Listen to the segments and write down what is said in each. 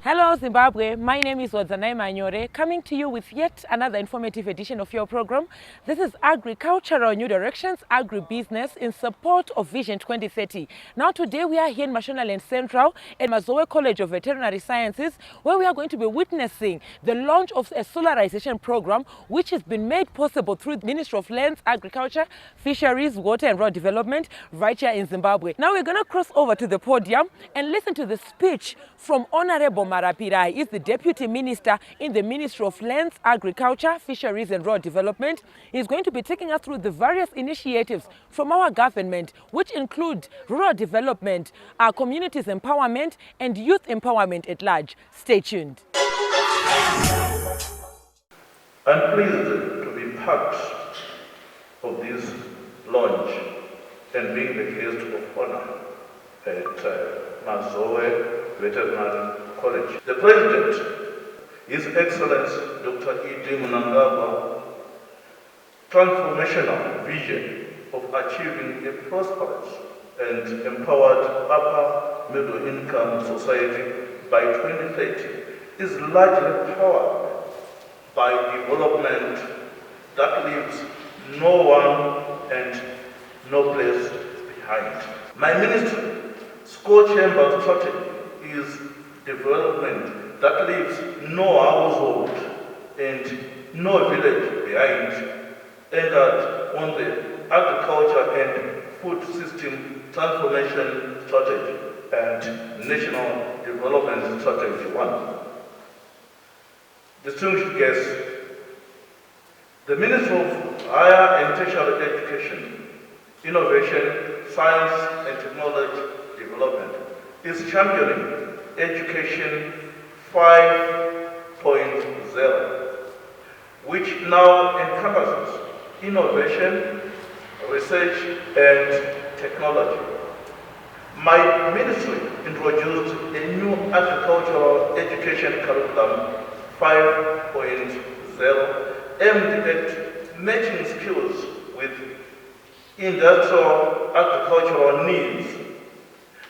Hello Zimbabwe, my name is Watsapp, coming to you with yet another informative edition of your program. This is Agricultural New Directions, Agribusiness in support of Vision 2030. Now today we are here in Mashonaland Central at Mazowe College of Veterinary Sciences, where we are going to be witnessing the launch of a solarization program which has been made possible through the Ministry of Lands, Agriculture, Fisheries, Water and Rural Development right here in Zimbabwe. Now we're going to cross over to the podium and listen to the speech from Honorable Marapirai. He is the Deputy Minister in the Ministry of Lands, Agriculture, Fisheries and Rural Development. He's going to be taking us through the various initiatives from our government, which include rural development, our communities empowerment and youth empowerment at large. Stay tuned. I'm pleased to be part of this launch and being the guest of honor at Mazowe Veterinary College. The President, His Excellency Dr. E.D. Mnangagwa, transformational vision of achieving a prosperous and empowered upper middle income society by 2030 is largely powered by development that leaves no one and no place behind. My ministry's co-chamber strategy is development that leaves no household and no village behind, anchored on the agriculture and food system transformation strategy and national development strategy 1. Distinguished guests, the Ministry of Higher and Tertiary Education, Innovation, Science and Technology Development is championing Education 5.0, which now encompasses innovation, research and technology. My ministry introduced a new agricultural education curriculum 5.0 aimed at matching skills with industrial agricultural needs,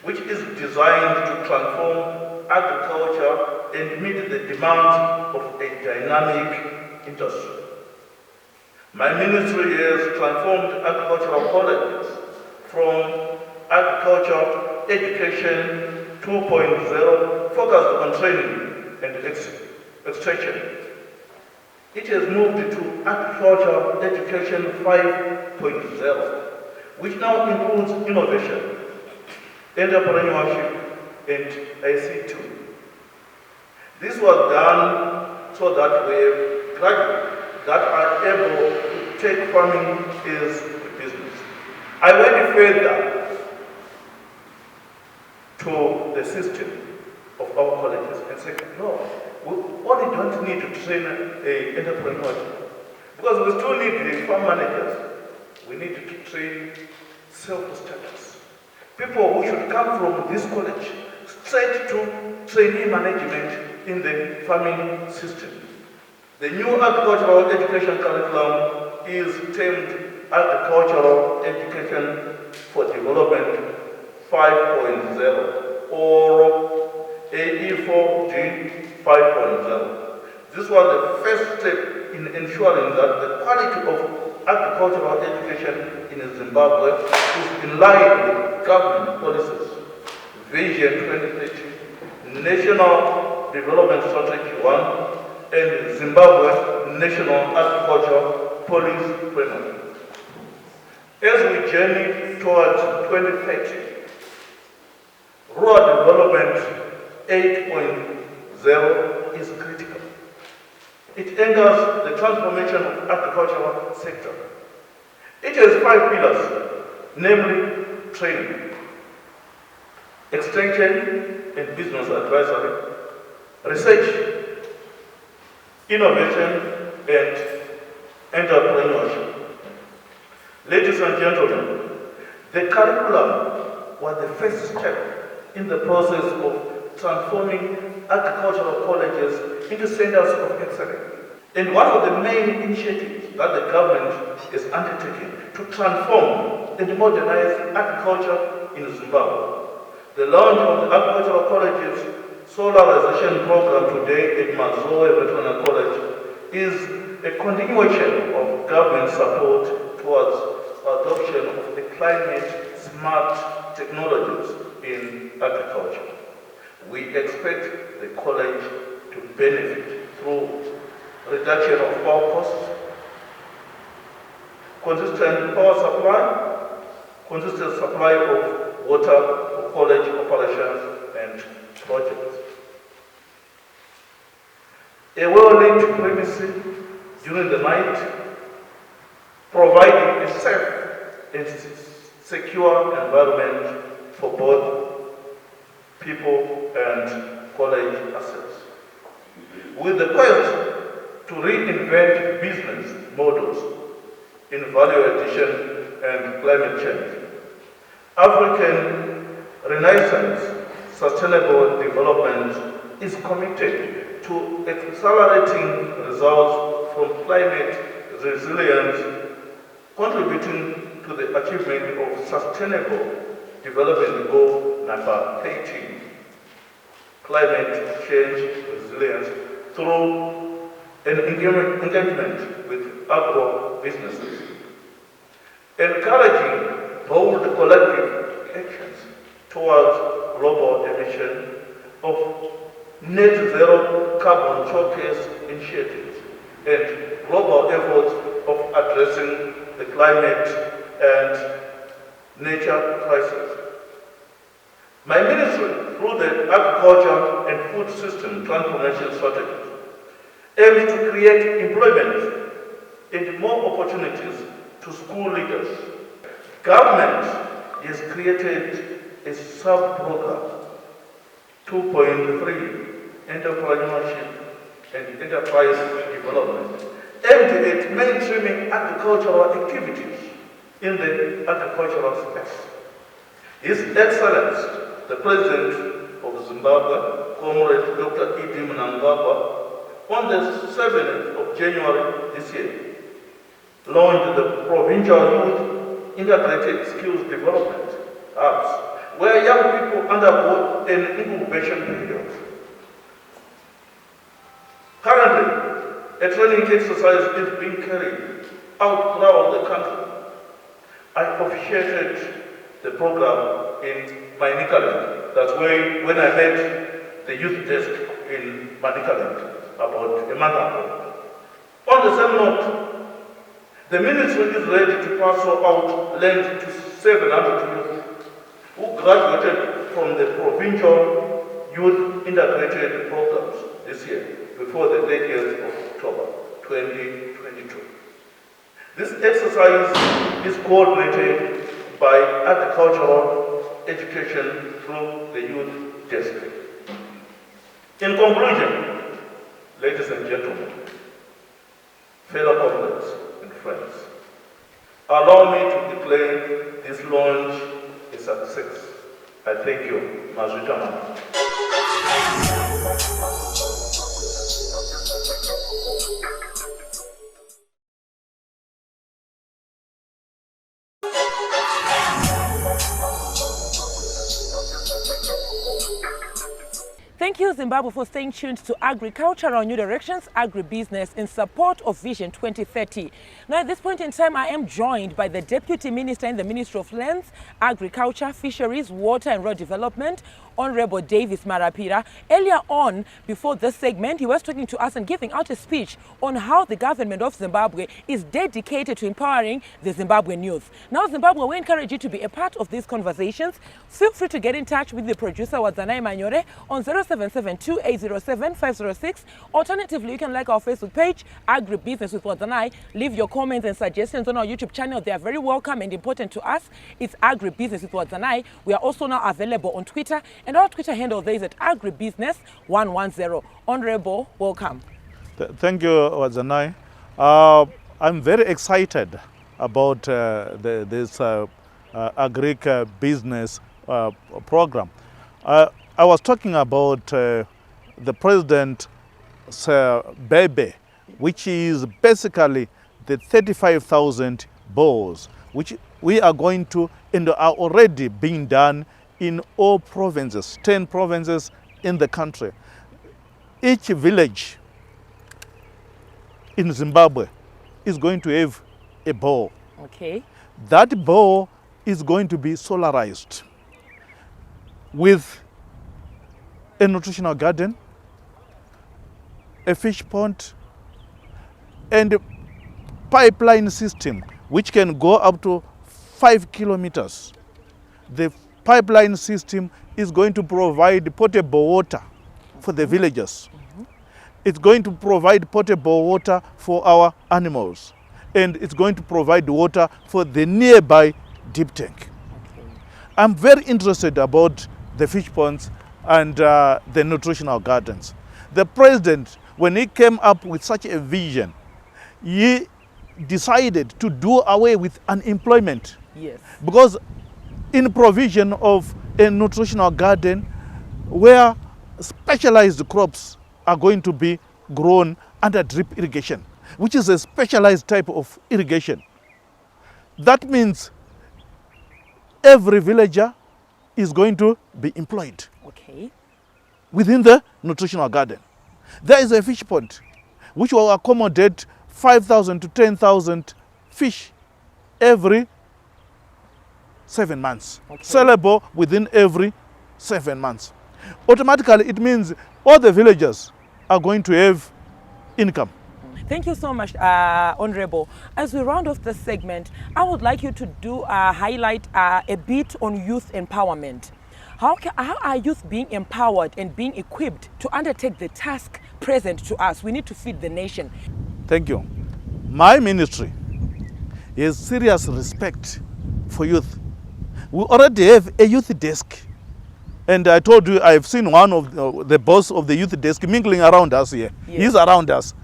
which is designed to transform agriculture and meet the demands of a dynamic industry. My ministry has transformed agricultural colleges from agriculture education 2.0 focused on training and extraction. It has moved to agriculture education 5.0, which now includes innovation, entrepreneurship, and ICT. This was done so that we have graduates that are able to take farming as a business. I went further to the system of our colleges and said, no, we only don't need to train an entrepreneur, because we still need the farm managers. We need to train self-starters. People who should come from this college straight to trainee management in the farming system. The new agricultural education curriculum is termed Agricultural Education for Development 5.0 or AE4G 5.0. This was the first step in ensuring that the quality of agricultural education in Zimbabwe is in line with government policies, Vision 2030, National Development Strategy 1, and Zimbabwe National Agriculture Policy Framework. As we journey towards 2030, rural development 8.0 is critical. It anchors the transformation of agricultural sector. It has 5 pillars, namely training, extension and business advisory, research, innovation and entrepreneurship. Ladies and gentlemen, the curriculum was the first step in the process of transforming agricultural colleges into centers of excellence. And one of the main initiatives that the government is undertaking to transform and modernize agriculture in Zimbabwe. The launch of the agricultural colleges Solarization program today at Mazoe Veteranal College is a continuation of government support towards adoption of the climate smart technologies in agriculture. We expect the college to benefit through reduction of power costs, consistent power supply, consistent supply of water for college operations and projects. A well-lit premises during the night, providing a safe and secure environment for both people and college assets. With the quest to reinvent business models in value addition and climate change, African Renaissance Sustainable Development is committed to accelerating results from climate resilience, contributing to the achievement of Sustainable Development Goal number 18, climate change resilience, through an engagement with agro-businesses, encouraging bold collective actions towards global emission of net zero carbon showcase initiatives and global efforts of addressing the climate and nature crisis. My ministry, through the Agriculture and Food System Transformation Strategy, aims to create employment and more opportunities to school leaders. Government has created a sub-program 2.3, Entrepreneurship and Enterprise Development, aimed at mainstreaming agricultural activities in the agricultural space. His Excellency, the President of Zimbabwe, Comrade Dr. E.D. Mnangagwa, on the 7th of January this year, launched the Provincial Youth Integrated Skills Development Hubs, where young people undergo an incubation period. Currently, a training exercise is being carried out throughout the country. I officiated the program in Manikaland. That's when I met the youth desk in Manikaland about a month ago. On the same note, the ministry is ready to parcel out land to 700 youth who graduated from the provincial youth integrated programs this year before the 30th of October 2022. This exercise is coordinated by agricultural education through the youth desk. In conclusion, ladies and gentlemen, fellow comrades and friends, allow me to declare this launch a success. I thank you, Mazutama. Thank you, Zimbabwe, for staying tuned to Agricultural New Directions, Agribusiness, in support of Vision 2030. Now, at this point in time, I am joined by the Deputy Minister in the Ministry of Lands, Agriculture, Fisheries, Water and Road Development, Honorable Davis Marapira. Earlier on, before this segment, he was talking to us and giving out a speech on how the government of Zimbabwe is dedicated to empowering the Zimbabwean youth. Now, Zimbabwe, we encourage you to be a part of these conversations. Feel free to get in touch with the producer, Watsanai Manyore, on 0772807506. Alternatively, you can like our Facebook page, Agribusiness with Watsanai. Leave your comments and suggestions on our YouTube channel. They are very welcome and important to us. It's Agribusiness with Watsanai. We are also now available on Twitter, and our Twitter handle there is at Agribusiness110. Honorable, welcome. Thank you, Watsanai. I'm very excited about this agribusiness program. I was talking about the President's baby, which is basically the 35,000 bores, which we are going to and are already being done in all provinces, 10 provinces in the country, each village in Zimbabwe is going to have a bore. Okay. That bore is going to be solarized with a nutritional garden, a fish pond, and a pipeline system which can go up to 5 kilometers. The pipeline system is going to provide potable water for the villagers. It's going to provide potable water for our animals, and it's going to provide water for the nearby deep tank. Okay. I'm very interested about the fish ponds and the nutritional gardens. The president, when he came up with such a vision, he decided to do away with unemployment. Yes. Because in provision of a nutritional garden where specialized crops are going to be grown under drip irrigation, which is a specialized type of irrigation. That means every villager is going to be employed. Okay. Within the nutritional garden. There is a fish pond which will accommodate 5,000 to 10,000 fish every 7 months. Okay. Sellable within every 7 months. Automatically, it means all the villagers are going to have income. Thank you so much, Honorable. As we round off this segment, I would like you to highlight a bit on youth empowerment. How are youth being empowered and being equipped to undertake the task present to us? We need to feed the nation. Thank you. My ministry has serious respect for youth. We already have a youth desk. And I told you, I've seen one of the boss of the youth desk mingling around us here. Yes. He's around us.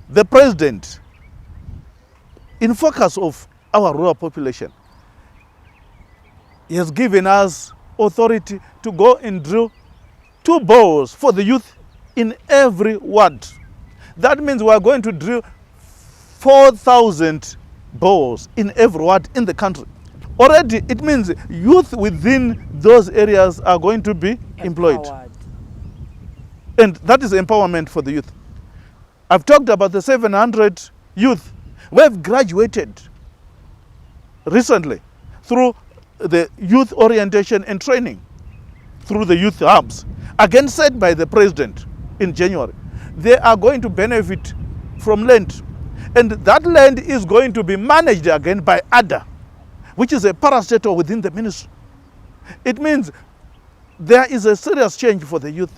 The president, in focus of our rural population, he has given us authority to go and drill 2 bores for the youth in every ward. That means we are going to drill 4,000 bores in every ward in the country. Already, it means youth within those areas are going to be employed. And that is empowerment for the youth. I've talked about the 700 youth who have graduated recently through the youth orientation and training, through the youth hubs, again said by the president in January. They are going to benefit from land. And that land is going to be managed again by ADA, which is a parastatal within the ministry. It means there is a serious change for the youth.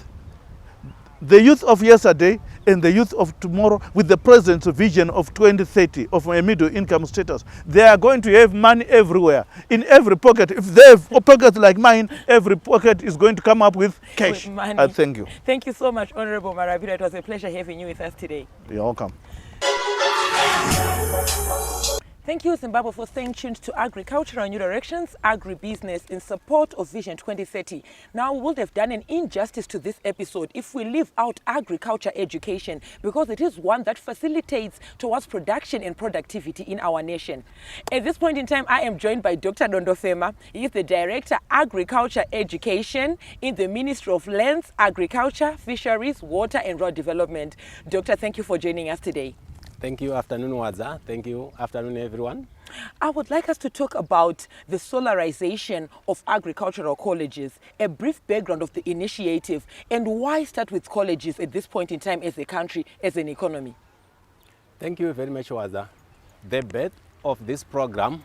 The youth of yesterday and the youth of tomorrow, with the president's vision of 2030 of a middle income status, they are going to have money everywhere, in every pocket. If they have a pocket like mine, every pocket is going to come up with cash. With money. Thank you. Thank you so much, Honorable Marabira. It was a pleasure having you with us today. You're welcome. Thank you, Zimbabwe, for staying tuned to Agricultural New Directions, Agribusiness in support of Vision 2030. Now, we would have done an injustice to this episode if we leave out agriculture education, because it is one that facilitates towards production and productivity in our nation. At this point in time, I am joined by Dr. Dondofema. He is the Director, Agriculture Education in the Ministry of Lands, Agriculture, Fisheries, Water and Rural Development. Doctor, thank you for joining us today. Thank you. Afternoon, Wadza. Thank you. Afternoon, everyone. I would like us to talk about the solarization of agricultural colleges, a brief background of the initiative, and why start with colleges at this point in time as a country, as an economy. Thank you very much, Wadza. The birth of this program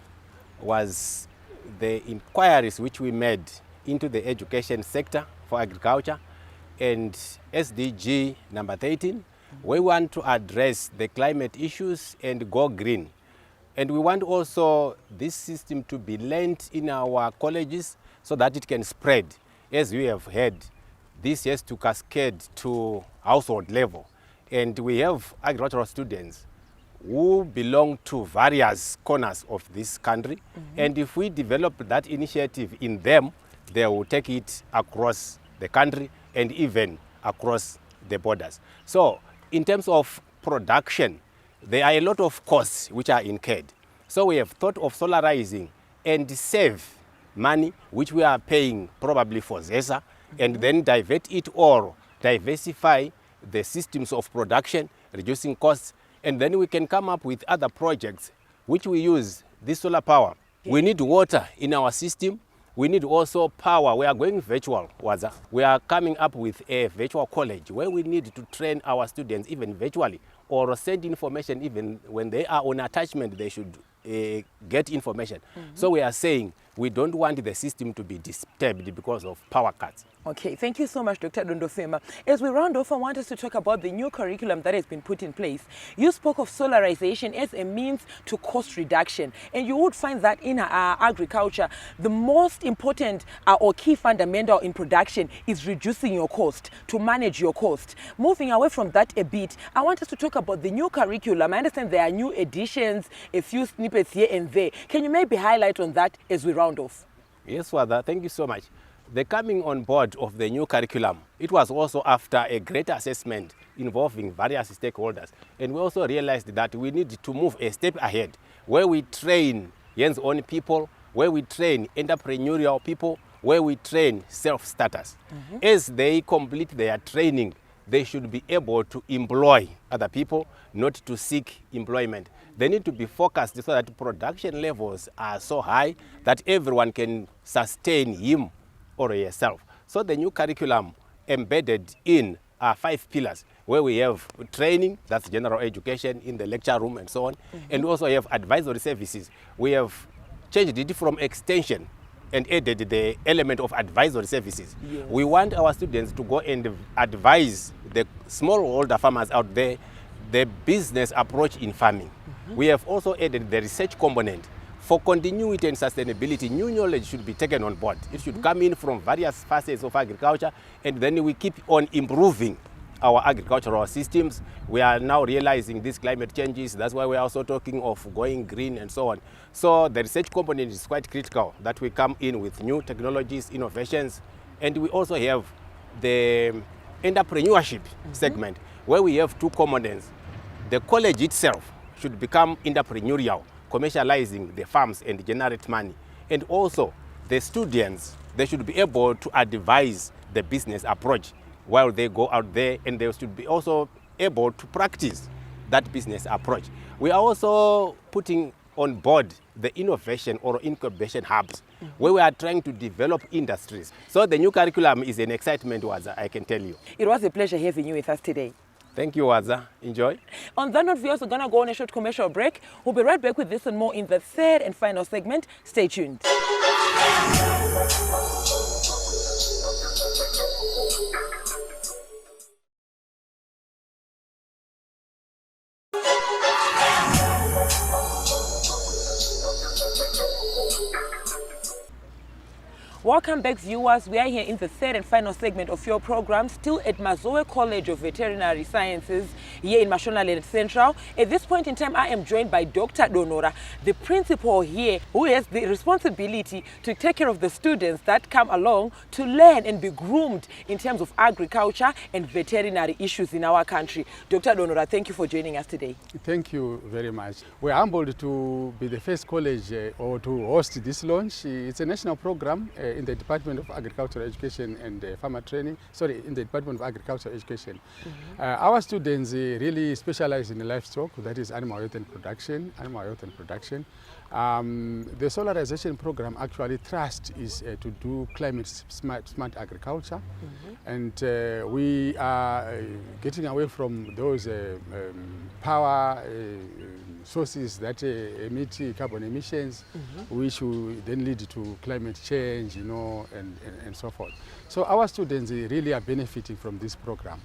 was the inquiries which we made into the education sector for agriculture, and SDG number 13. We want to address the climate issues and go green. And we want also this system to be learnt in our colleges so that it can spread, as we have heard. This has to cascade to household level. And we have agricultural students who belong to various corners of this country. And if we develop that initiative in them, they will take it across the country and even across the borders. So, in terms of production, there are a lot of costs which are incurred. So we have thought of solarizing and save money, which we are paying probably for ZESA and then divert it or diversify the systems of production, reducing costs, and then we can come up with other projects which we use this solar power. We need water in our system. We need also power. We are going virtual, Waza. We are coming up with a virtual college where we need to train our students even virtually or send information even when they are on attachment, they should get information. So we are saying we don't want the system to be disturbed because of power cuts. Okay, thank you so much, Dr. Dondofema. As we round off, I want us to talk about the new curriculum that has been put in place. You spoke of solarization as a means to cost reduction, and you would find that in agriculture, the most important or key fundamental in production is reducing your cost, to manage your cost. Moving away from that a bit, I want us to talk about the new curriculum. I understand there are new additions, a few snippets here and there. Can you maybe highlight on that as we round off? Yes, Wada, thank you so much. The coming on board of the new curriculum, it was also after a great assessment involving various stakeholders. And we also realized that we need to move a step ahead where we train hands-on people, where we train entrepreneurial people, where we train self-starters. As they complete their training, they should be able to employ other people, not to seek employment. They need to be focused so that production levels are so high that everyone can sustain him or herself. So the new curriculum embedded in 5 pillars where we have training, that's general education in the lecture room and so on, and also have advisory services. We have changed it from extension and added the element of advisory services. Yes. We want our students to go and advise the smallholder farmers out there the business approach in farming. We have also added the research component. For continuity and sustainability, new knowledge should be taken on board. It should come in from various facets of agriculture, and then we keep on improving our agricultural systems. We are now realizing these climate changes. That's why we are also talking of going green and so on. So the research component is quite critical, that we come in with new technologies, innovations, and we also have the entrepreneurship segment, where we have 2 components. The college itself should become entrepreneurial, commercializing the farms and generate money. And also the students, they should be able to advise the business approach while they go out there, and they should be also able to practice that business approach. We are also putting on board the innovation or incubation hubs, where we are trying to develop industries. So the new curriculum is an excitement, Waza, I can tell you. It was a pleasure having you with us today. Thank you, Waza. Enjoy. On that note, we're also going to go on a short commercial break. We'll be right back with this and more in the third and final segment. Stay tuned. Welcome back, viewers. We are here in the third and final segment of your program, still at Mazoe College of Veterinary Sciences here in Mashonaland Central. At this point in time, I am joined by Dr. Donora, the principal here, who has the responsibility to take care of the students that come along to learn and be groomed in terms of agriculture and veterinary issues in our country. Dr. Donora, thank you for joining us today. Thank you very much. We are humbled to be the first college or to host this launch. It's a national program in the Department of Agricultural Education and Farmer Training, in the Department of Agricultural Education. Our students really specialize in livestock, that is animal health and production, The solarization program actually thrust is to do climate smart agriculture, and we are getting away from those power sources that emit carbon emissions, which will then lead to climate change, and so forth. So our students really are benefiting from this program.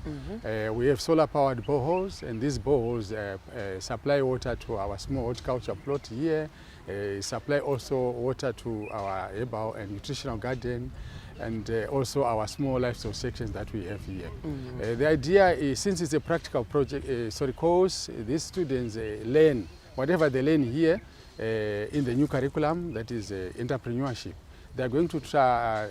We have solar-powered boreholes, and these boreholes supply water to our small horticulture plot here, supply also water to our herbal and nutritional garden, and also our small livestock sections that we have here. The idea is, since it's a practical project, course, these students learn whatever they learn here in the new curriculum, that is entrepreneurship. They're going to try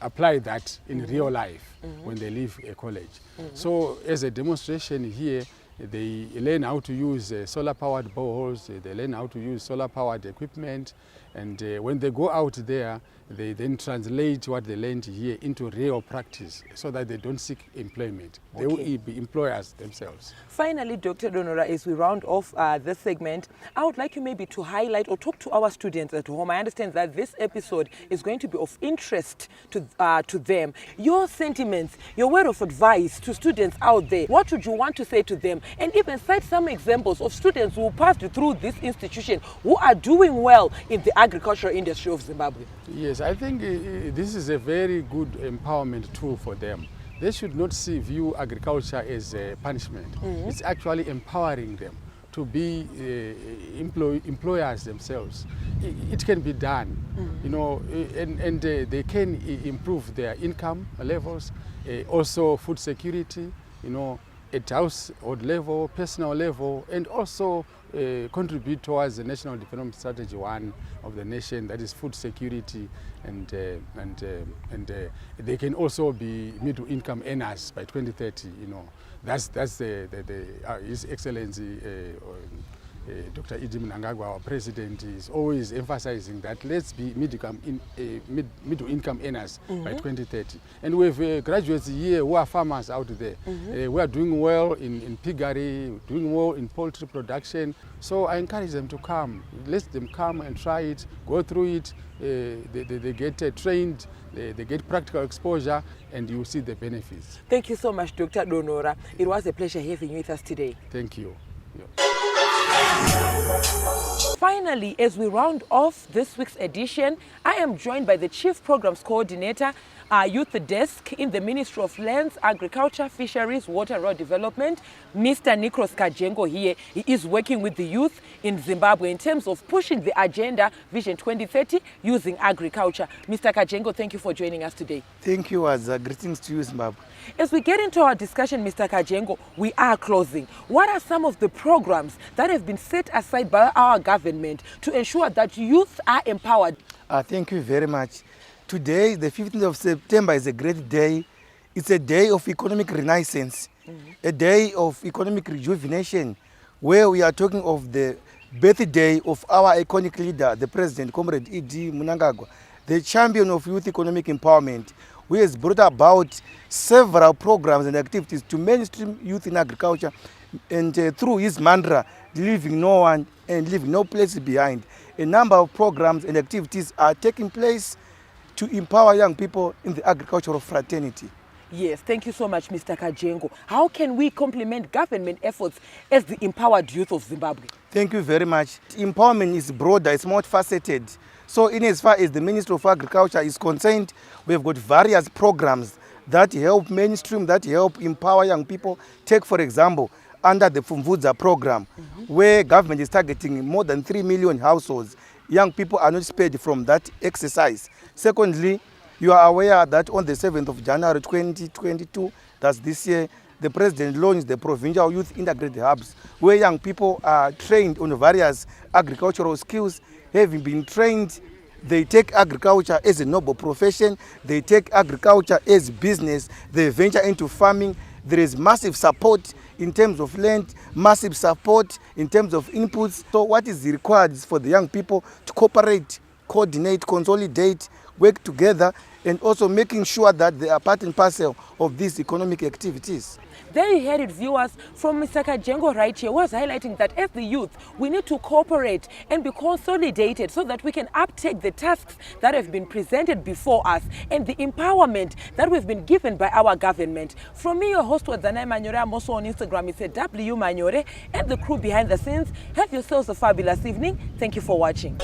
apply that in real life when they leave a college. So as a demonstration here, they learn how to use solar-powered boreholes, they learn how to use solar-powered equipment, And when they go out there, they then translate what they learned here into real practice so that they don't seek employment. They will be employers themselves. Finally, Dr. Donora, as we round off this segment, I would like you maybe to highlight or talk to our students at home. I understand that this episode is going to be of interest to them. Your sentiments, your word of advice to students out there, what would you want to say to them? And even cite some examples of students who passed through this institution who are doing well in the agricultural industry of Zimbabwe. Yes, I think this is a very good empowerment tool for them. They should not view agriculture as a punishment. It's actually empowering them to be employers themselves. It can be done, you know, and they can improve their income levels, also food security, you know, at household level, personal level, and also contribute towards the National Development Strategy 1 of the nation, that is food security, and they can also be middle income earners by 2030. You know, that's His Excellency Dr. Idi Mnangagwa, our president, is always emphasizing that let's be middle income earners by 2030. And we have graduates here who are farmers out there. We are doing well in piggery, doing well in poultry production. So I encourage them to come. Let them come and try it, go through it. They get trained, they get practical exposure, and you see the benefits. Thank you so much, Dr. Donora. It was a pleasure having you with us today. Thank you. Yeah. Finally, as we round off this week's edition, I am joined by the Chief Programs Coordinator, Youth Desk in the Ministry of Lands, Agriculture, Fisheries, Water, Rural Development, Mr. Nikros Kajengo here. He is working with the youth in Zimbabwe in terms of pushing the agenda, Vision 2030, using agriculture. Mr. Kajengo, thank you for joining us today. Thank you, Azza. Greetings to you, Zimbabwe. As we get into our discussion, Mr. Kajengo, we are closing. What are some of the programs that have been set aside by our government to ensure that youth are empowered? Thank you very much. Today, the 15th of September, is a great day. It's a day of economic renaissance, a day of economic rejuvenation, where we are talking of the birthday of our iconic leader, the President, Comrade Idi Mnangagwa, the champion of youth economic empowerment, who has brought about several programs and activities to mainstream youth in agriculture, and through his mantra, leaving no one and leaving no place behind. A number of programs and activities are taking place to empower young people in the agricultural fraternity. Yes, thank you so much, Mr. Kajengo. How can we complement government efforts as the empowered youth of Zimbabwe? Thank you very much. Empowerment is broader, it's multifaceted. So in as far as the Ministry of Agriculture is concerned, we have got various programs that help mainstream, that help empower young people. Take, for example, under the Fumvudza program, where government is targeting more than 3 million households. Young people are not spared from that exercise. Secondly, you are aware that on the 7th of January 2022, that's this year, the President launched the Provincial Youth Integrated Hubs, where young people are trained on various agricultural skills. Having been trained, they take agriculture as a noble profession, they take agriculture as business, they venture into farming. There is massive support in terms of land, massive support in terms of inputs. So what is required is for the young people to cooperate, coordinate, consolidate, work together, and also making sure that they are part and parcel of these economic activities. There you heard it, viewers, from Mr. Kajengo right here, was highlighting that as the youth, we need to cooperate and be consolidated so that we can uptake the tasks that have been presented before us and the empowerment that we've been given by our government. From me, your host, Watsapp Manyore, I'm also on Instagram. It's W Manyore, and the crew behind the scenes. Have yourselves a fabulous evening. Thank you for watching.